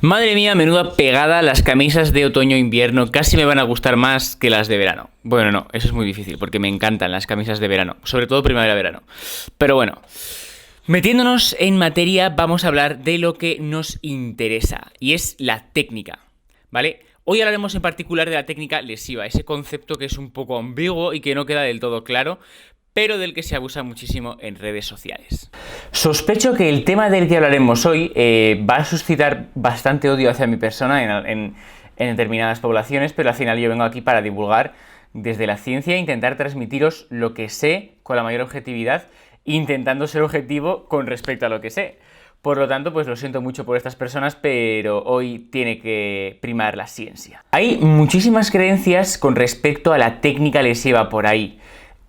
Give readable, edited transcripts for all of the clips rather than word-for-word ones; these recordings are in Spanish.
Madre mía, menuda pegada, las camisas de otoño-invierno casi me van a gustar más que las de verano. Bueno, no, eso es muy difícil porque me encantan las camisas de verano, sobre todo primavera-verano. Pero bueno, metiéndonos en materia, vamos a hablar de lo que nos interesa y es la técnica, ¿vale? Hoy hablaremos en particular de la técnica lesiva, ese concepto que es un poco ambiguo y que no queda del todo claro, pero del que se abusa muchísimo en redes sociales. Sospecho que el tema del que hablaremos hoy va a suscitar bastante odio hacia mi persona en determinadas poblaciones, pero al final yo vengo aquí para divulgar desde la ciencia e intentar transmitiros lo que sé con la mayor objetividad, intentando ser objetivo con respecto a lo que sé. Por lo tanto, pues lo siento mucho por estas personas, pero hoy tiene que primar la ciencia. Hay muchísimas creencias con respecto a la técnica lesiva por ahí.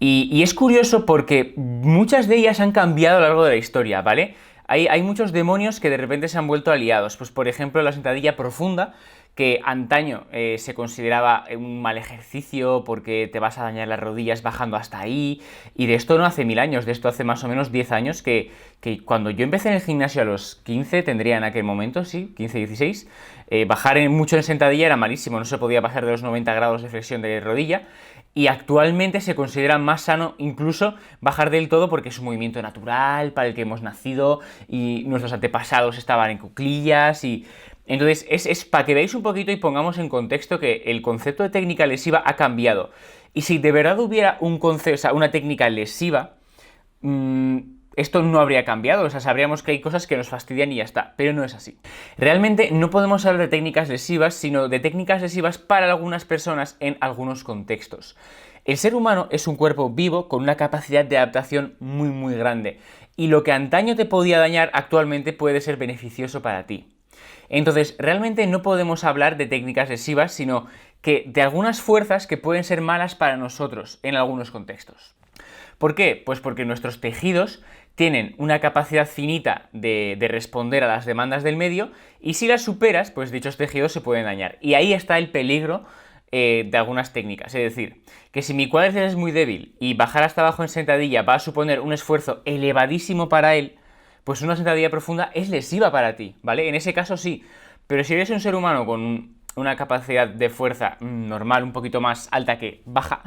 Y es curioso porque muchas de ellas han cambiado a lo largo de la historia, ¿vale? Hay muchos demonios que de repente se han vuelto aliados. Pues por ejemplo la sentadilla profunda, que antaño se consideraba un mal ejercicio porque te vas a dañar las rodillas bajando hasta ahí. Y de esto no hace 1000 años, de esto hace más o menos 10 años que cuando yo empecé en el gimnasio a los 15, tendría en aquel momento, sí, 15, 16, bajar mucho en sentadilla era malísimo, no se podía pasar de los 90 grados de flexión de rodilla. Y actualmente se considera más sano incluso bajar del todo porque es un movimiento natural para el que hemos nacido y nuestros antepasados estaban en cuclillas y... Entonces es para que veáis un poquito y pongamos en contexto que el concepto de técnica lesiva ha cambiado. Y si de verdad hubiera un concepto, o sea, una técnica lesiva, esto no habría cambiado, o sea, sabríamos que hay cosas que nos fastidian y ya está, pero no es así. Realmente no podemos hablar de técnicas lesivas, sino de técnicas lesivas para algunas personas en algunos contextos. El ser humano es un cuerpo vivo con una capacidad de adaptación muy grande, y lo que antaño te podía dañar actualmente puede ser beneficioso para ti. Entonces, realmente no podemos hablar de técnicas lesivas, sino que de algunas fuerzas que pueden ser malas para nosotros en algunos contextos. ¿Por qué? Pues porque nuestros tejidos tienen una capacidad finita de responder a las demandas del medio y si las superas, pues dichos tejidos se pueden dañar. Y ahí está el peligro de algunas técnicas. Es decir, que si mi cuádriceps es muy débil y bajar hasta abajo en sentadilla va a suponer un esfuerzo elevadísimo para él, pues una sentadilla profunda es lesiva para ti, ¿vale? En ese caso sí, pero si eres un ser humano con una capacidad de fuerza normal, un poquito más alta que baja,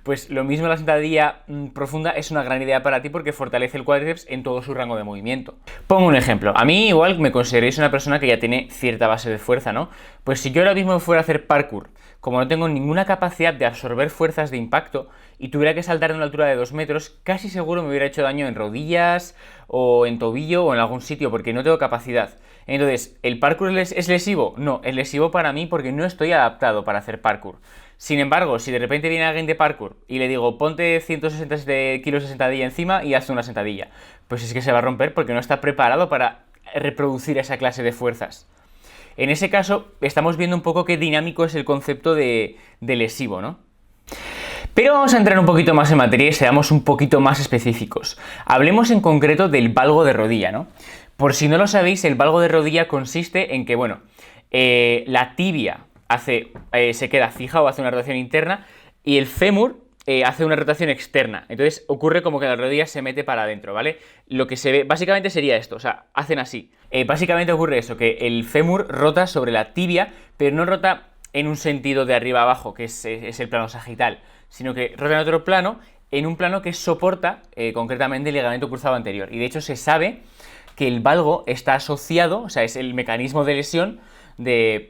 pues lo mismo la sentadilla profunda es una gran idea para ti porque fortalece el cuádriceps en todo su rango de movimiento. Pongo un ejemplo, a mí igual me consideréis una persona que ya tiene cierta base de fuerza, ¿no? Pues si yo ahora mismo fuera a hacer parkour, como no tengo ninguna capacidad de absorber fuerzas de impacto y tuviera que saltar de una altura de 2 metros, casi seguro me hubiera hecho daño en rodillas o en tobillo o en algún sitio porque no tengo capacidad. Entonces, ¿el parkour es lesivo? No, es lesivo para mí porque no estoy adaptado para hacer parkour. Sin embargo, si de repente viene alguien de parkour y le digo ponte 160 kilos de sentadilla encima y haz una sentadilla, pues es que se va a romper porque no está preparado para reproducir esa clase de fuerzas. En ese caso, estamos viendo un poco qué dinámico es el concepto de lesivo, ¿no? Pero vamos a entrar un poquito más en materia y seamos un poquito más específicos. Hablemos en concreto del valgo de rodilla, ¿no? Por si no lo sabéis, el valgo de rodilla consiste en que, bueno, la tibia se queda fija o hace una rotación interna y el fémur hace una rotación externa. Entonces ocurre como que la rodilla se mete para adentro, ¿vale? Lo que se ve básicamente sería esto, o sea, hacen así. Básicamente ocurre eso, que el fémur rota sobre la tibia, pero no rota en un sentido de arriba a abajo, que es el plano sagital, sino que rota en otro plano, en un plano que soporta concretamente el ligamento cruzado anterior. Y de hecho se sabe que el valgo está asociado, o sea, es el mecanismo de lesión del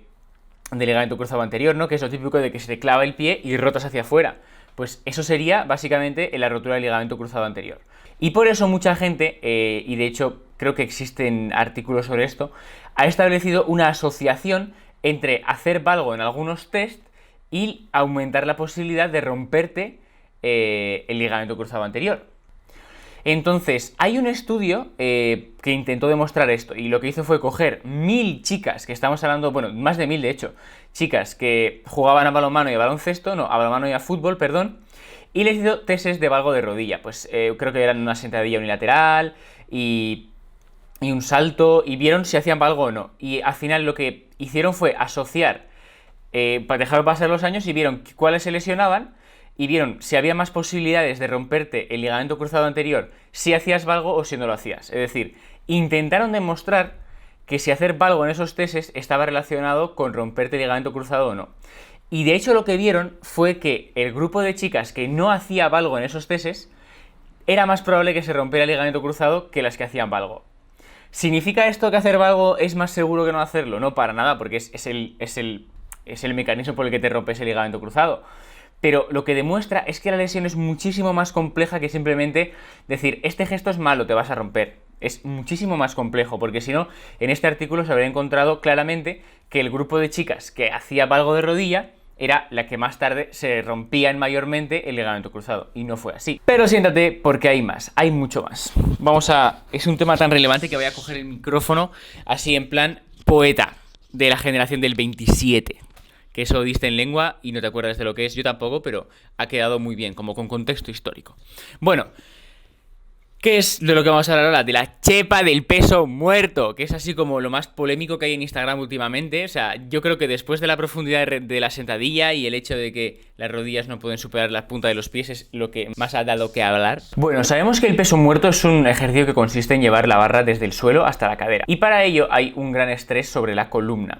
ligamento cruzado anterior, ¿no? Que es lo típico de que se te clava el pie y rotas hacia afuera. Pues eso sería básicamente la rotura del ligamento cruzado anterior. Y por eso mucha gente, y de hecho creo que existen artículos sobre esto, ha establecido una asociación entre hacer valgo en algunos test y aumentar la posibilidad de romperte el ligamento cruzado anterior. Entonces, hay un estudio que intentó demostrar esto y lo que hizo fue coger 1000 chicas, que estamos hablando, bueno, más de 1000 de hecho, chicas que jugaban a balonmano y a baloncesto, no, a balonmano y a fútbol, perdón, y les hizo testes de valgo de rodilla, pues creo que eran una sentadilla unilateral y un salto, y vieron si hacían valgo o no, y al final lo que hicieron fue asociar, dejaron pasar los años y vieron cuáles se lesionaban, y vieron si había más posibilidades de romperte el ligamento cruzado anterior si hacías valgo o si no lo hacías. Es decir, intentaron demostrar que si hacer valgo en esos testes estaba relacionado con romperte el ligamento cruzado o no. Y de hecho lo que vieron fue que el grupo de chicas que no hacía valgo en esos testes era más probable que se rompiera el ligamento cruzado que las que hacían valgo. ¿Significa esto que hacer valgo es más seguro que no hacerlo? No, para nada, porque es el mecanismo por el que te rompes el ligamento cruzado. Pero lo que demuestra es que la lesión es muchísimo más compleja que simplemente decir, este gesto es malo, te vas a romper. Es muchísimo más complejo, porque si no, en este artículo se habría encontrado claramente que el grupo de chicas que hacía valgo de rodilla era la que más tarde se rompían mayormente el ligamento cruzado, y no fue así. Pero siéntate, porque hay más, hay mucho más. Es un tema tan relevante que voy a coger el micrófono así en plan poeta de la generación del 27. Que eso diste en lengua y no te acuerdas de lo que es, yo tampoco, pero ha quedado muy bien, como con contexto histórico. Bueno, ¿qué es de lo que vamos a hablar ahora? De la chepa del peso muerto, que es así como lo más polémico que hay en Instagram últimamente. O sea, yo creo que después de la profundidad de la sentadilla y el hecho de que las rodillas no pueden superar la punta de los pies es lo que más ha dado que hablar. Bueno, sabemos que el peso muerto es un ejercicio que consiste en llevar la barra desde el suelo hasta la cadera. Y para ello hay un gran estrés sobre la columna.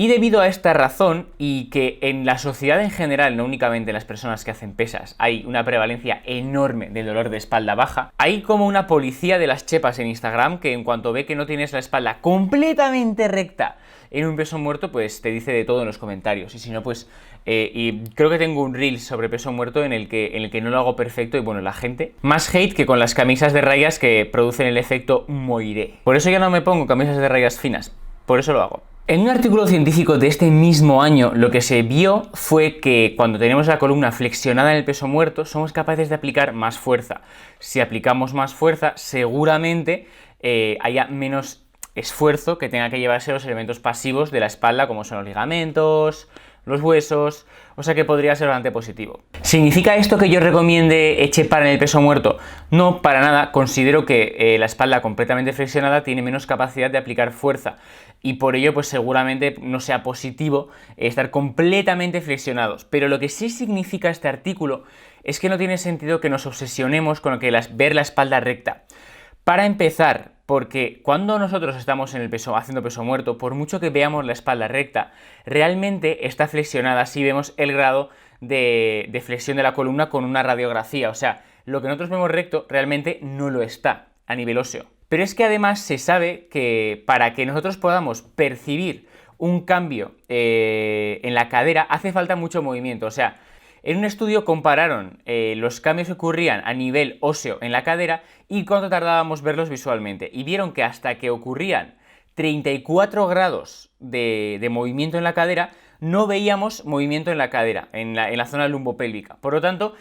Y debido a esta razón, y que en la sociedad en general, no únicamente en las personas que hacen pesas, hay una prevalencia enorme del dolor de espalda baja, hay como una policía de las chepas en Instagram que en cuanto ve que no tienes la espalda completamente recta en un peso muerto, pues te dice de todo en los comentarios. Y si no, pues... y creo que tengo un reel sobre peso muerto en el que no lo hago perfecto y bueno, la gente... Más hate que con las camisas de rayas que producen el efecto moiré. Por eso ya no me pongo camisas de rayas finas, por eso lo hago. En un artículo científico de este mismo año, lo que se vio fue que cuando tenemos la columna flexionada en el peso muerto, somos capaces de aplicar más fuerza. Si aplicamos más fuerza, seguramente haya menos esfuerzo que tenga que llevarse los elementos pasivos de la espalda, como son los ligamentos, los huesos, o sea que podría ser bastante positivo. ¿Significa esto que yo recomiende chepar en el peso muerto? No, para nada. Considero que la espalda completamente flexionada tiene menos capacidad de aplicar fuerza y por ello pues seguramente no sea positivo estar completamente flexionados. Pero lo que sí significa este artículo es que no tiene sentido que nos obsesionemos con ver la espalda recta. Para empezar, porque cuando nosotros estamos en el haciendo peso muerto, por mucho que veamos la espalda recta, realmente está flexionada si vemos el grado de flexión de la columna con una radiografía. O sea, lo que nosotros vemos recto realmente no lo está a nivel óseo. Pero es que además se sabe que para que nosotros podamos percibir un cambio en la cadera hace falta mucho movimiento. O sea, en un estudio compararon los cambios que ocurrían a nivel óseo en la cadera y cuánto tardábamos verlos visualmente. Y vieron que hasta que ocurrían 34 grados de movimiento en la cadera, no veíamos movimiento en la cadera, en la zona lumbopélvica. Por lo tanto,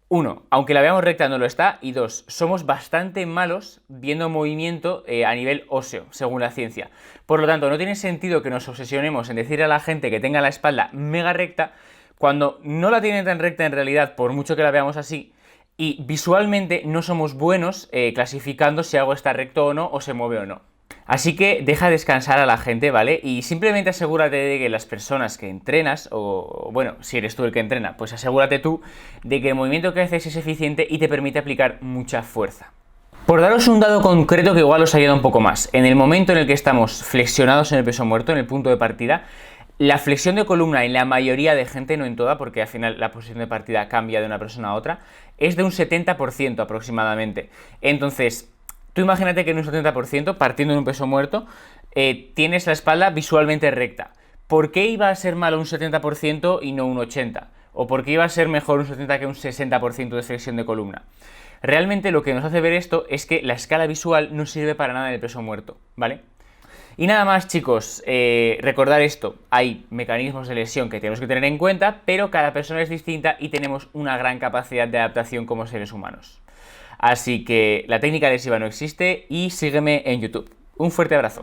uno, aunque la veamos recta no lo está, y dos, somos bastante malos viendo movimiento a nivel óseo, según la ciencia. Por lo tanto, no tiene sentido que nos obsesionemos en decirle a la gente que tenga la espalda mega recta, cuando no la tienen tan recta en realidad, por mucho que la veamos así, y visualmente no somos buenos clasificando si algo está recto o no, o se mueve o no. Así que deja descansar a la gente, ¿vale? Y simplemente asegúrate de que las personas que entrenas, o bueno, si eres tú el que entrena, pues asegúrate tú de que el movimiento que haces es eficiente y te permite aplicar mucha fuerza. Por daros un dato concreto que igual os ayuda un poco más, en el momento en el que estamos flexionados en el peso muerto, en el punto de partida, la flexión de columna en la mayoría de gente, no en toda, porque al final la posición de partida cambia de una persona a otra, es de un 70% aproximadamente. Entonces, tú imagínate que en un 70%, partiendo de un peso muerto, tienes la espalda visualmente recta. ¿Por qué iba a ser malo un 70% y no un 80%? ¿O por qué iba a ser mejor un 70% que un 60% de flexión de columna? Realmente lo que nos hace ver esto es que la escala visual no sirve para nada en el peso muerto, ¿vale? Y nada más, chicos, recordar esto, hay mecanismos de lesión que tenemos que tener en cuenta, pero cada persona es distinta y tenemos una gran capacidad de adaptación como seres humanos. Así que la técnica lesiva no existe y sígueme en YouTube. Un fuerte abrazo.